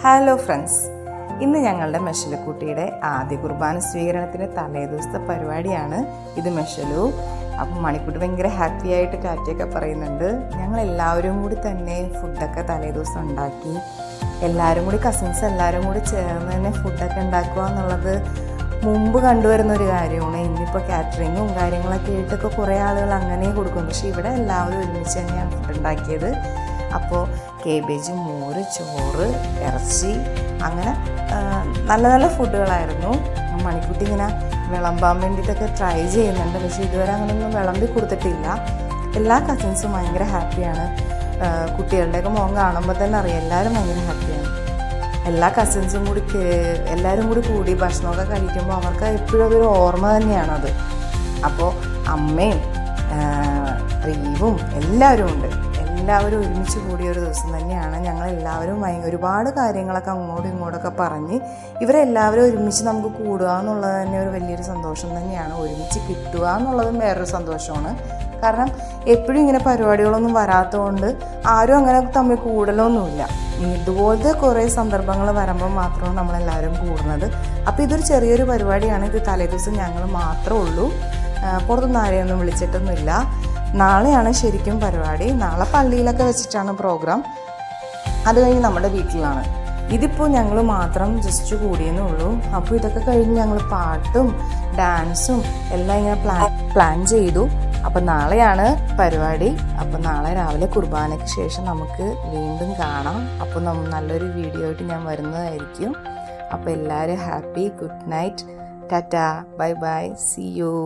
Hello friends, ഇന്ന് ഞങ്ങളുടെ മെഷലുക്കുട്ടിയുടെ ആദ്യ കുർബാന സ്വീകരണത്തിന് തലേദിവസത്തെ പരിപാടിയാണ്. ഇത് മെഷലു. അപ്പം മണിക്കുട്ടി ഭയങ്കര ഹാപ്പി ആയിട്ട് ടാറ്റയൊക്കെ പറയുന്നുണ്ട്. ഞങ്ങളെല്ലാവരും കൂടി തന്നെ ഫുഡൊക്കെ തലേദിവസം ഉണ്ടാക്കി, എല്ലാവരും കൂടി കസിൻസ് എല്ലാവരും കൂടി ചേർന്ന് തന്നെ ഫുഡൊക്കെ ഉണ്ടാക്കുക എന്നുള്ളത് മുമ്പ് കണ്ടുവരുന്നൊരു കാര്യമാണ്. ഇന്നിപ്പോൾ കാറ്ററിങ്ങും കാര്യങ്ങളൊക്കെ ആയിട്ടൊക്കെ കുറേ ആളുകൾ അങ്ങനെ കൊടുക്കും. പക്ഷേ ഇവിടെ എല്ലാവരും ഒരുമിച്ച് തന്നെയാണ് ഫുഡ് ഉണ്ടാക്കിയത്. അപ്പോൾ കേബേജ്, മോര്, ചോറ്, ഇറച്ചി, അങ്ങനെ നല്ല നല്ല ഫുഡുകളായിരുന്നു. മണിക്കുട്ടി ഇങ്ങനെ വിളമ്പാൻ വേണ്ടിയിട്ടൊക്കെ ട്രൈ ചെയ്യുന്നുണ്ട്. പക്ഷേ ഇതുവരെ അങ്ങനെയൊന്നും വിളമ്പി കൊടുത്തിട്ടില്ല. എല്ലാ കസിൻസും ഭയങ്കര ഹാപ്പിയാണ്. കുട്ടികളുടെയൊക്കെ മുഖം കാണുമ്പോൾ തന്നെ അറിയാം, എല്ലാവരും ഭയങ്കര ഹാപ്പിയാണ്. എല്ലാ കസിൻസും കൂടി എല്ലാവരും കൂടി ഭക്ഷണമൊക്കെ കഴിക്കുമ്പോൾ അവർക്ക് എപ്പോഴും അതൊരു ഓർമ്മ തന്നെയാണത്. അപ്പോൾ അമ്മയും റീവും എല്ലാവരും ഉണ്ട്. എല്ലാവരും ഒരുമിച്ച് കൂടിയ ഒരു ദിവസം തന്നെയാണ്. ഞങ്ങളെല്ലാവരും ഒരുപാട് കാര്യങ്ങളൊക്കെ അങ്ങോട്ടും ഇങ്ങോട്ടൊക്കെ പറഞ്ഞ് ഇവരെല്ലാവരും ഒരുമിച്ച് നമുക്ക് കൂടുക എന്നുള്ളത് തന്നെ ഒരു വലിയൊരു സന്തോഷം തന്നെയാണ്. ഒരുമിച്ച് കിട്ടുക എന്നുള്ളതും വേറൊരു സന്തോഷമാണ്. കാരണം എപ്പോഴും ഇങ്ങനെ പരിപാടികളൊന്നും വരാത്തതുകൊണ്ട് ആരും അങ്ങനെ തമ്മിൽ കൂടലൊന്നുമില്ല. ഇതുപോലത്തെ കുറേ സന്ദർഭങ്ങൾ വരുമ്പോൾ മാത്രമാണ് നമ്മളെല്ലാവരും കൂടുന്നത്. അപ്പോൾ ഇതൊരു ചെറിയൊരു പരിപാടിയാണ്. ഇത് തലേദിവസം ഞങ്ങൾ മാത്രമേ ഉള്ളൂ, പുറത്തുനിന്ന് ആരെയൊന്നും വിളിച്ചിട്ടൊന്നുമില്ല. നാളെയാണ് ശരിക്കും പരിപാടി. നാളെ പള്ളിയിലൊക്കെ വെച്ചിട്ടാണ് പ്രോഗ്രാം. അത് കഴിഞ്ഞ് നമ്മുടെ വീട്ടിലാണ്. ഇതിപ്പോൾ ഞങ്ങൾ മാത്രം ജസ്റ്റ് കൂടിയെന്നേ ഉള്ളൂ. അപ്പോൾ ഇതൊക്കെ കഴിഞ്ഞ് ഞങ്ങൾ പാട്ടും ഡാൻസും എല്ലാം ഇങ്ങനെ പ്ലാൻ ചെയ്തു. അപ്പം നാളെയാണ് പരിപാടി. അപ്പം നാളെ രാവിലെ കുർബാനയ്ക്ക് ശേഷം നമുക്ക് വീണ്ടും കാണാം. അപ്പോൾ നല്ലൊരു വീഡിയോ ആയിട്ട് ഞാൻ വരുന്നതായിരിക്കും. അപ്പോൾ എല്ലാവരും happy, good night, tata, bye bye, see U.